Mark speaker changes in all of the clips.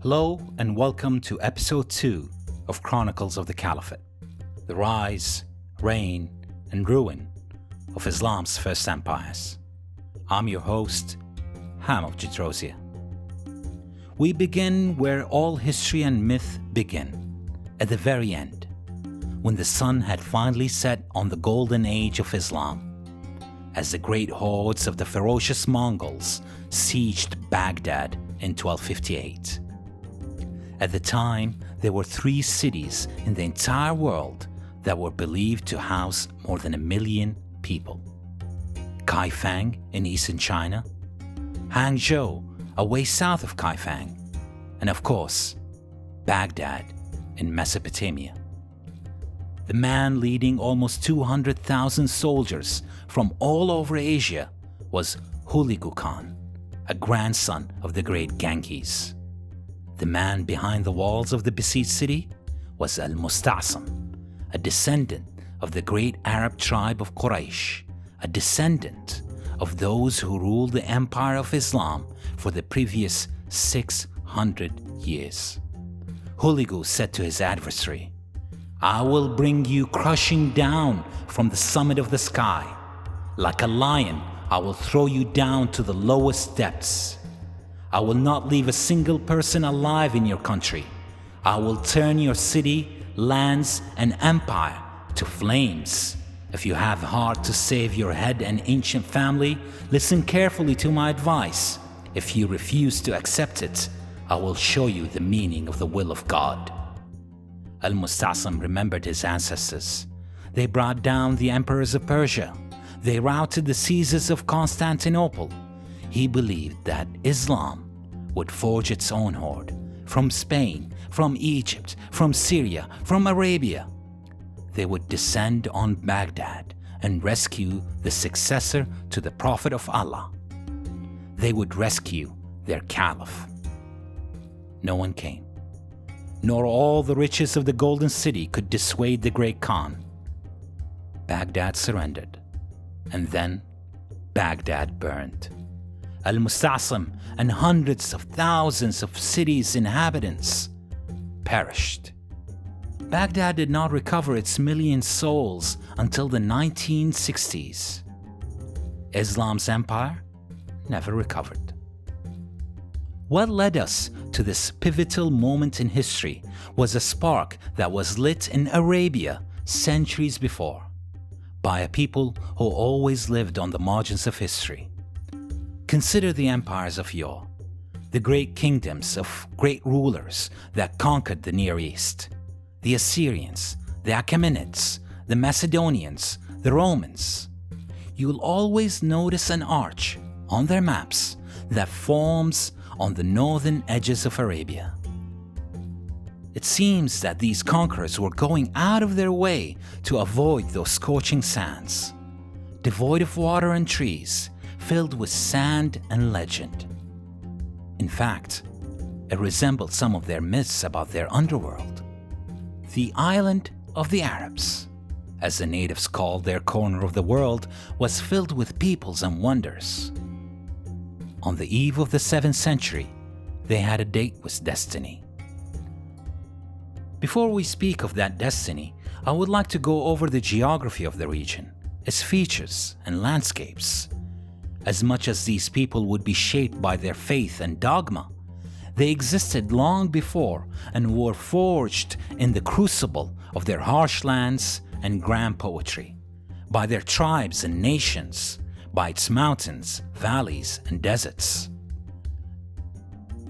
Speaker 1: Hello and welcome to episode 2 of Chronicles of the Caliphate, the rise, reign, and ruin of Islam's first empires. I'm your host, Ham of Jadrosiya. We begin where all history and myth begin, at the very end, when the sun had finally set on the golden age of Islam, as the great hordes of the ferocious Mongols sieged Baghdad in 1258. At the time, there were 3 cities in the entire world that were believed to house more than 1 million people. Kaifeng in eastern China, Hangzhou away south of Kaifeng, and of course, Baghdad in Mesopotamia. The man leading almost 200,000 soldiers from all over Asia was Hulagu Khan, a grandson of the great Genghis. The man behind the walls of the besieged city was Al-Musta'sam, a descendant of the great Arab tribe of Quraysh, a descendant of those who ruled the empire of Islam for the previous 600 years. Hulagu said to his adversary, "I will bring you crushing down from the summit of the sky. Like a lion, I will throw you down to the lowest depths. I will not leave a single person alive in your country. I will turn your city, lands, and empire to flames. If you have heart to save your head and ancient family, listen carefully to my advice. If you refuse to accept it, I will show you the meaning of the will of God." Al-Musta'sam remembered his ancestors. They brought down the emperors of Persia. They routed the Caesars of Constantinople. He believed that Islam would forge its own horde from Spain, from Egypt, from Syria, from Arabia. They would descend on Baghdad and rescue the successor to the Prophet of Allah. They would rescue their Caliph. No one came, nor all the riches of the Golden City could dissuade the great Khan. Baghdad surrendered, and then Baghdad burned. Al-Musta'sam and hundreds of thousands of cities' inhabitants perished. Baghdad did not recover its million souls until the 1960s. Islam's empire never recovered. What led us to this pivotal moment in history was a spark that was lit in Arabia centuries before, by a people who always lived on the margins of history. Consider the empires of yore, the great kingdoms of great rulers that conquered the Near East, the Assyrians, the Achaemenids, the Macedonians, the Romans. You'll always notice an arch on their maps that forms on the northern edges of Arabia. It seems that these conquerors were going out of their way to avoid those scorching sands, devoid of water and trees, filled with sand and legend. In fact, it resembled some of their myths about their underworld. The island of the Arabs, as the natives called their corner of the world, was filled with peoples and wonders. On the eve of the 7th century, they had a date with destiny. Before we speak of that destiny, I would like to go over the geography of the region, its features and landscapes. As much as these people would be shaped by their faith and dogma, they existed long before and were forged in the crucible of their harsh lands and grand poetry, by their tribes and nations, by its mountains, valleys, and deserts.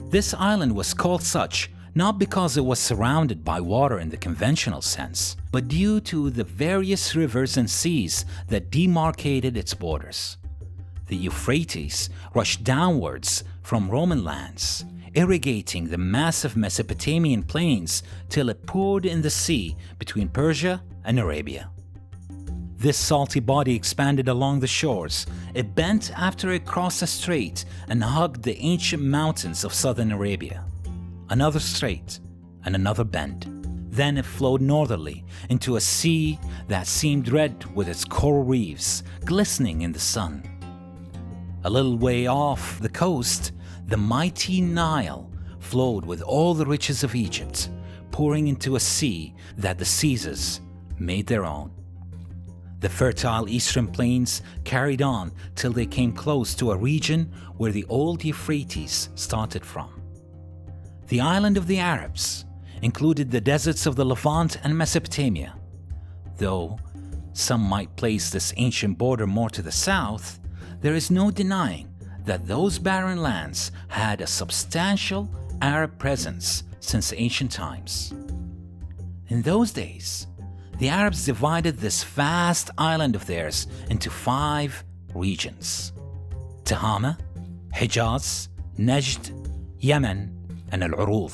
Speaker 1: This island was called such not because it was surrounded by water in the conventional sense, but due to the various rivers and seas that demarcated its borders. The Euphrates rushed downwards from Roman lands, irrigating the massive Mesopotamian plains till it poured in the sea between Persia and Arabia. This salty body expanded along the shores. It bent after it crossed a strait and hugged the ancient mountains of southern Arabia. Another strait and another bend. Then it flowed northerly into a sea that seemed red with its coral reefs glistening in the sun. A little way off the coast, the mighty Nile flowed with all the riches of Egypt, pouring into a sea that the Caesars made their own. The fertile eastern plains carried on till they came close to a region where the old Euphrates started from. The island of the Arabs included the deserts of the Levant and Mesopotamia. Though some might place this ancient border more to the south, there is no denying that those barren lands had a substantial Arab presence since ancient times. In those days, the Arabs divided this vast island of theirs into 5 regions: Tihama, Hijaz, Najd, Yemen, and Al-Urud.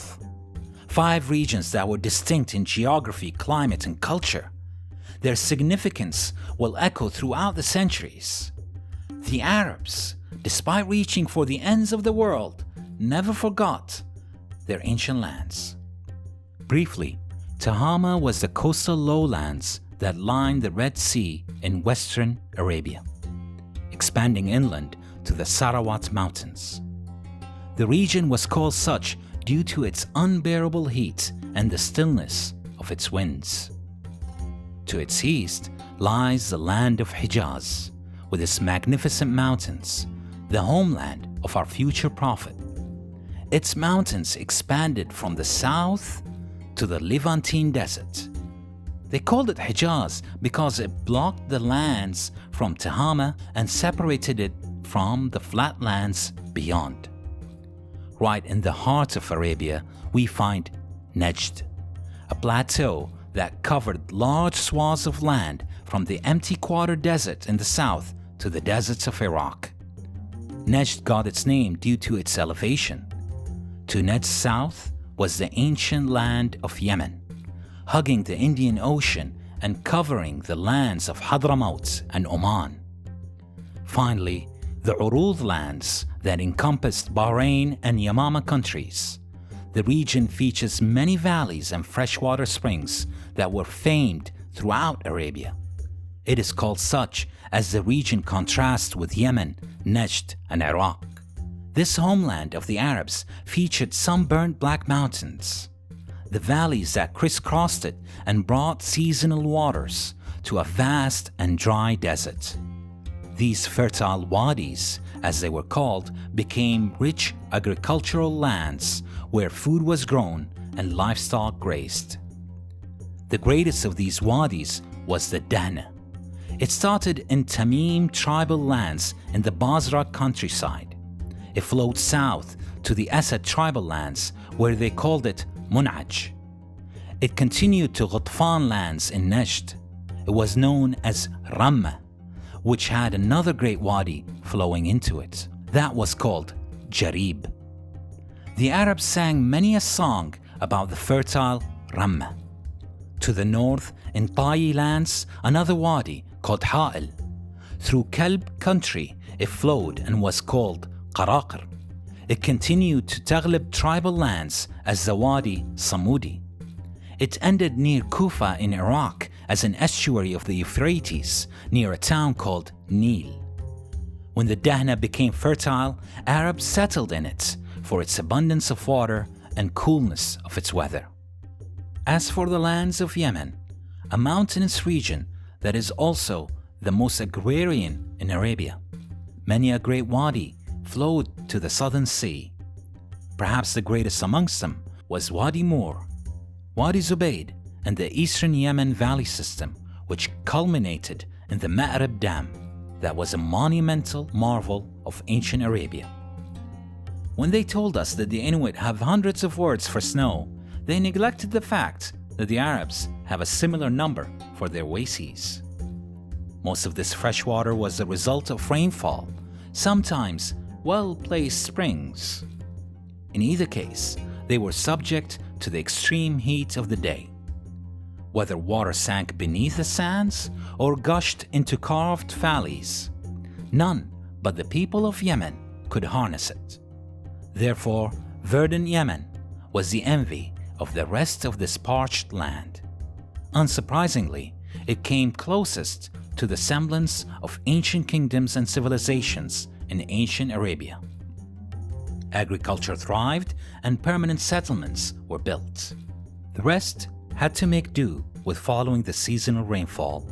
Speaker 1: 5 regions that were distinct in geography, climate, and culture. Their significance will echo throughout the centuries. The Arabs, despite reaching for the ends of the world, never forgot their ancient lands. Briefly, Tihama was the coastal lowlands that lined the Red Sea in western Arabia, expanding inland to the Sarawat Mountains. The region was called such due to its unbearable heat and the stillness of its winds. To its east lies the land of Hijaz, with its magnificent mountains, the homeland of our future prophet. Its mountains expanded from the south to the Levantine desert. They called it Hijaz because it blocked the lands from Tihama and separated it from the flatlands beyond. Right in the heart of Arabia, we find Najd, a plateau that covered large swaths of land from the empty quarter desert in the south to the deserts of Iraq. Najd got its name due to its elevation. To Najd's south was the ancient land of Yemen, hugging the Indian Ocean and covering the lands of Hadramaut and Oman. Finally, the Urud lands that encompassed Bahrain and Yamama countries. The region features many valleys and freshwater springs that were famed throughout Arabia. It is called such as the region contrasts with Yemen, Najd, and Iraq. This homeland of the Arabs featured sunburnt black mountains, the valleys that crisscrossed it and brought seasonal waters to a vast and dry desert. These fertile wadis, as they were called, became rich agricultural lands where food was grown and livestock grazed. The greatest of these wadis was the Dahna. It started in Tamim tribal lands in the Basra countryside. It flowed south to the Asad tribal lands, where they called it Munaj. It continued to Qahtan lands in Najd. It was known as Ramma, which had another great wadi flowing into it. That was called Jarib. The Arabs sang many a song about the fertile Ramma. To the north, in Tayi lands, another wadi called Ha'il. Through Kalb country, it flowed and was called Qaraqr. It continued to Taghlib tribal lands as the Wadi Samudi. It ended near Kufa in Iraq as an estuary of the Euphrates near a town called Nil. When the Dahna became fertile, Arabs settled in it for its abundance of water and coolness of its weather. As for the lands of Yemen, a mountainous region that is also the most agrarian in Arabia, many a great wadi flowed to the southern sea. Perhaps the greatest amongst them was Wadi Mur, Wadi Zubayd, and the eastern Yemen valley system, which culminated in the Ma'rib Dam that was a monumental marvel of ancient Arabia. When they told us that the Inuit have hundreds of words for snow, they neglected the fact that the Arabs have a similar number for their oases. Most of this fresh water was the result of rainfall, sometimes well-placed springs. In either case, they were subject to the extreme heat of the day. Whether water sank beneath the sands or gushed into carved valleys, none but the people of Yemen could harness it. Therefore, verdant Yemen was the envy of the rest of this parched land. Unsurprisingly, it came closest to the semblance of ancient kingdoms and civilizations in ancient Arabia. agriculture thrived, and permanent settlements were built. The rest had to make do with following the seasonal rainfall,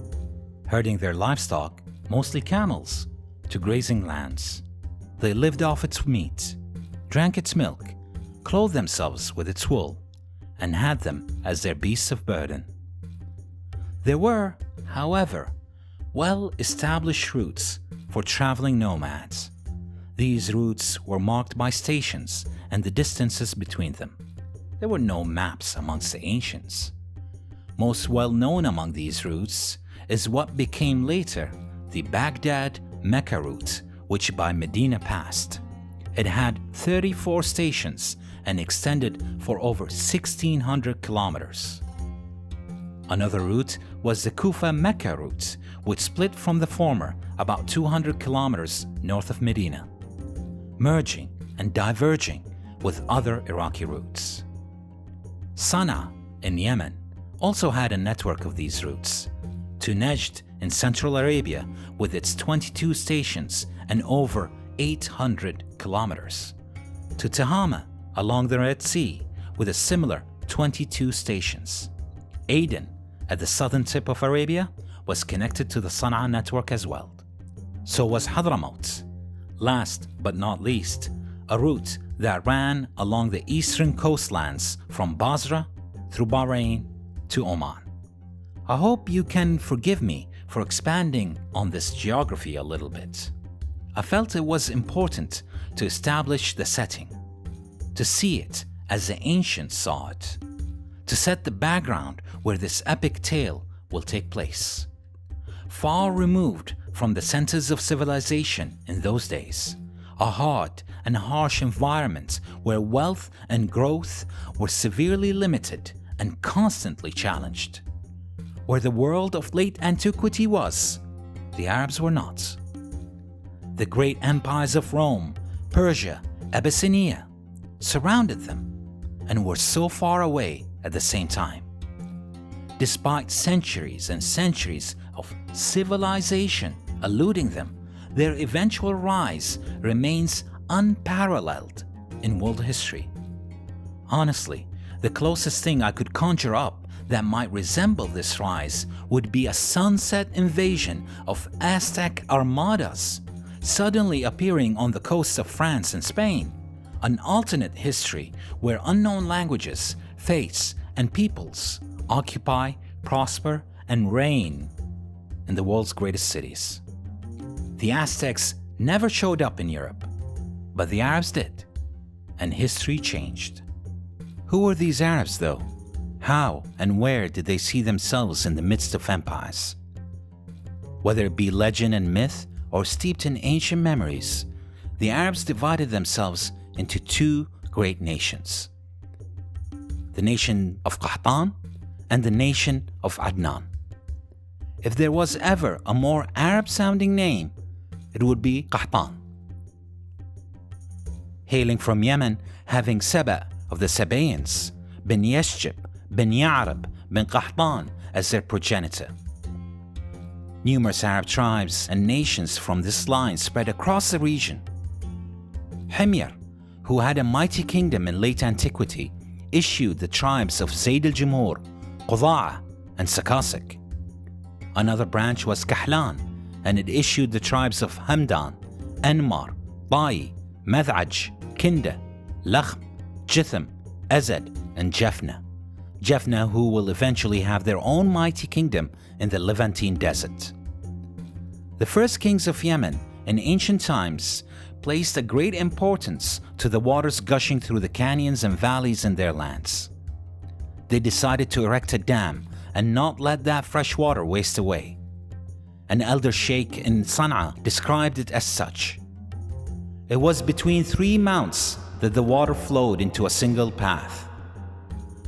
Speaker 1: herding their livestock, mostly camels, to grazing lands. They lived off its meat, drank its milk, clothed themselves with its wool, and had them as their beasts of burden. There were, however, well-established routes for traveling nomads. These routes were marked by stations and the distances between them. There were no maps amongst the ancients. Most well-known among these routes is what became later the Baghdad-Mecca route, which by Medina passed. It had 34 stations and extended for over 1,600 kilometers. Another route was the Kufa-Mecca route, which split from the former about 200 kilometers north of Medina, merging and diverging with other Iraqi routes. Sana'a in Yemen also had a network of these routes, to Najd in Central Arabia with its 22 stations and over 800 kilometers, to Tehama along the Red Sea with a similar 22 stations. Aden, at the southern tip of Arabia, was connected to the Sana'a network as well. So was Hadramaut. Last but not least, a route that ran along the eastern coastlands from Basra through Bahrain to Oman. I hope you can forgive me for expanding on this geography a little bit. I felt it was important to establish the setting, to see it as the ancients saw it, to set the background where this epic tale will take place. Far removed from the centers of civilization in those days, a hard and harsh environment where wealth and growth were severely limited and constantly challenged. Where the world of late antiquity was, the Arabs were not. The great empires of Rome, Persia, Abyssinia surrounded them and were so far away at the same time. Despite centuries and centuries of civilization eluding them, their eventual rise remains unparalleled in world history. Honestly, the closest thing I could conjure up that might resemble this rise would be a sunset invasion of Aztec armadas suddenly appearing on the coasts of France and Spain, an alternate history where unknown languages, faiths, and peoples occupy, prosper, and reign in the world's greatest cities. The Aztecs never showed up in Europe, but the Arabs did, and history changed. Who were these Arabs, though? How and where did they see themselves in the midst of empires? Whether it be legend and myth or steeped in ancient memories, the Arabs divided themselves into two great nations: the nation of Qahtan and the nation of Adnan. If there was ever a more Arab-sounding name, it would be Qahtan. Hailing from Yemen, having Saba of the Sabaeans, bin Yashjib, bin Ya'rib, bin Qahtan as their progenitor. Numerous Arab tribes and nations from this line spread across the region. Himyar, who had a mighty kingdom in late antiquity, issued the tribes of Zayd al-Jumhur, Qudaa, and Sakasik. Another branch was Qahlan, and it issued the tribes of Hamdan, Anmar, Ta'i, Mad'aj, Kinda, Lakhm, Jitham, Azad, and Jaffna. Jaffna, who will eventually have their own mighty kingdom in the Levantine desert. The first kings of Yemen in ancient times placed a great importance to the waters gushing through the canyons and valleys in their lands. They decided to erect a dam and not let that fresh water waste away. An elder sheikh in Sana'a described it as such. It was between three mounts that the water flowed into a single path.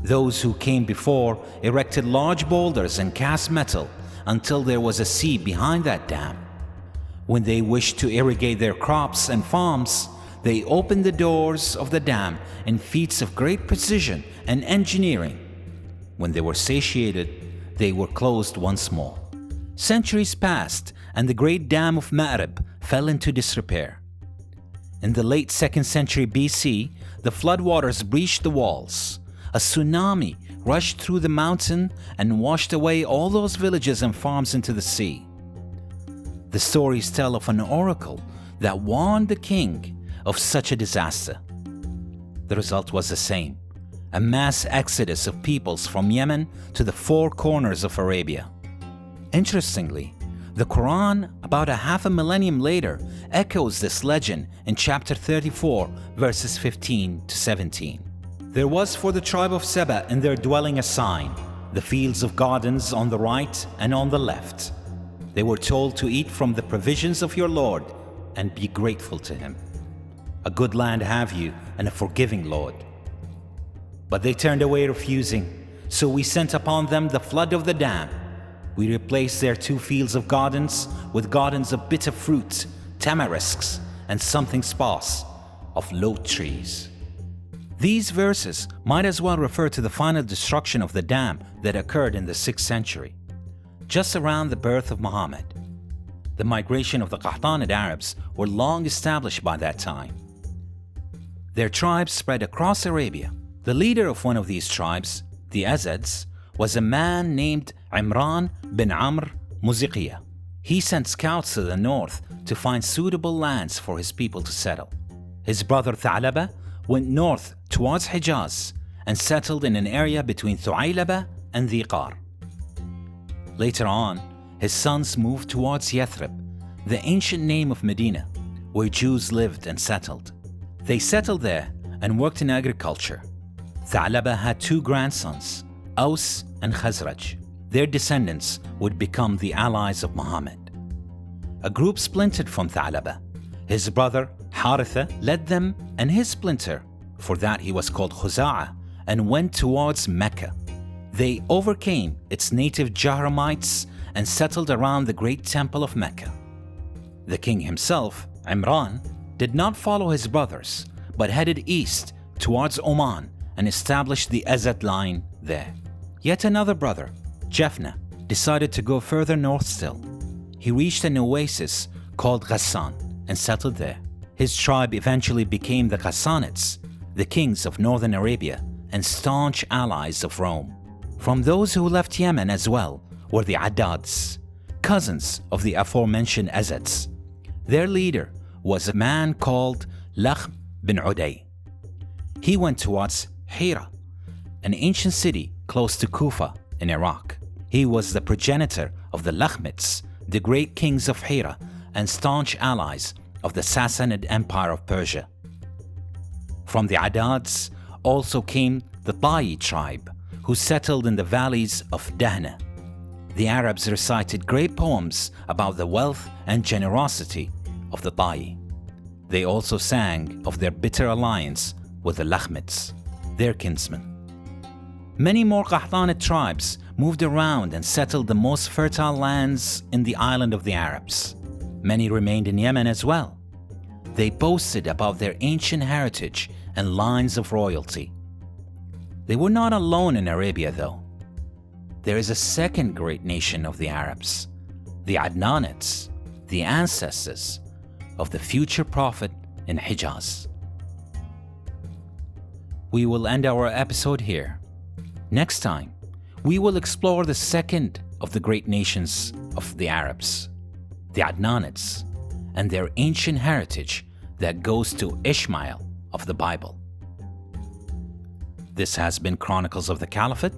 Speaker 1: Those who came before erected large boulders and cast metal until there was a sea behind that dam. When they wished to irrigate their crops and farms, they opened the doors of the dam in feats of great precision and engineering. When they were satiated, they were closed once more. Centuries passed and the great dam of Ma'rib fell into disrepair. In the late 2nd century BC, the floodwaters breached the walls. A tsunami rushed through the mountain and washed away all those villages and farms into the sea. The stories tell of an oracle that warned the king of such a disaster. The result was the same: a mass exodus of peoples from Yemen to the four corners of Arabia. Interestingly, the Quran, about a half a millennium later, echoes this legend in chapter 34, verses 15 to 17. There was for the tribe of Seba in their dwelling a sign, the fields of gardens on the right and on the left. They were told to eat from the provisions of your Lord and be grateful to him. A good land have you and a forgiving Lord. But they turned away, refusing. So we sent upon them the flood of the dam. We replaced their 2 fields of gardens with gardens of bitter fruit, tamarisks, and something sparse of lote trees. These verses might as well refer to the final destruction of the dam that occurred in the 6th century, just around the birth of Muhammad. The migration of the Qahtanid Arabs were long established by that time. Their tribes spread across Arabia. The leader of one of these tribes, the Azads, was a man named Imran bin Amr Muziqiyah. He sent scouts to the north to find suitable lands for his people to settle. His brother Tha'laba went north towards Hijaz and settled in an area between Thu'aylaba and Dhiqar. Later on, his sons moved towards Yathrib, the ancient name of Medina, where Jews lived and settled. They settled there and worked in agriculture. Tha'laba had 2 grandsons, Aus and Khazraj. Their descendants would become the allies of Muhammad. A group splintered from Tha'laba. His brother Haritha led them and his splinter, for that he was called Khuza'a, and went towards Mecca. They overcame its native Jahramites and settled around the great temple of Mecca. The king himself, Imran, did not follow his brothers, but headed east towards Oman and established the Azad line there. Yet another brother, Japhna, decided to go further north still. He reached an oasis called Ghassan and settled there. His tribe eventually became the Ghassanids, the kings of northern Arabia and staunch allies of Rome. From those who left Yemen as well were the Addads, cousins of the aforementioned Azads. Their leader was a man called Lakhm bin Uday. He went towards Hira, an ancient city close to Kufa in Iraq. He was the progenitor of the Lakhmids, the great kings of Hira and staunch allies of the Sassanid Empire of Persia. From the Addads also came the Ta'i tribe, who settled in the valleys of Dahna. The Arabs recited great poems about the wealth and generosity of the Ta'i. They also sang of their bitter alliance with the Lakhmids, their kinsmen. Many more Qahtanid tribes moved around and settled the most fertile lands in the island of the Arabs. Many remained in Yemen as well. They boasted about their ancient heritage and lines of royalty. They were not alone in Arabia though. There is a second great nation of the Arabs, the Adnanids, the ancestors of the future prophet in Hijaz. We will end our episode here. Next time, we will explore the second of the great nations of the Arabs, the Adnanids, and their ancient heritage that goes to Ishmael of the Bible. This has been Chronicles of the Caliphate.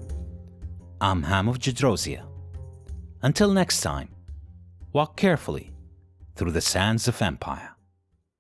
Speaker 1: I'm Ham of Jadrozia. Until next time, walk carefully through the sands of empire.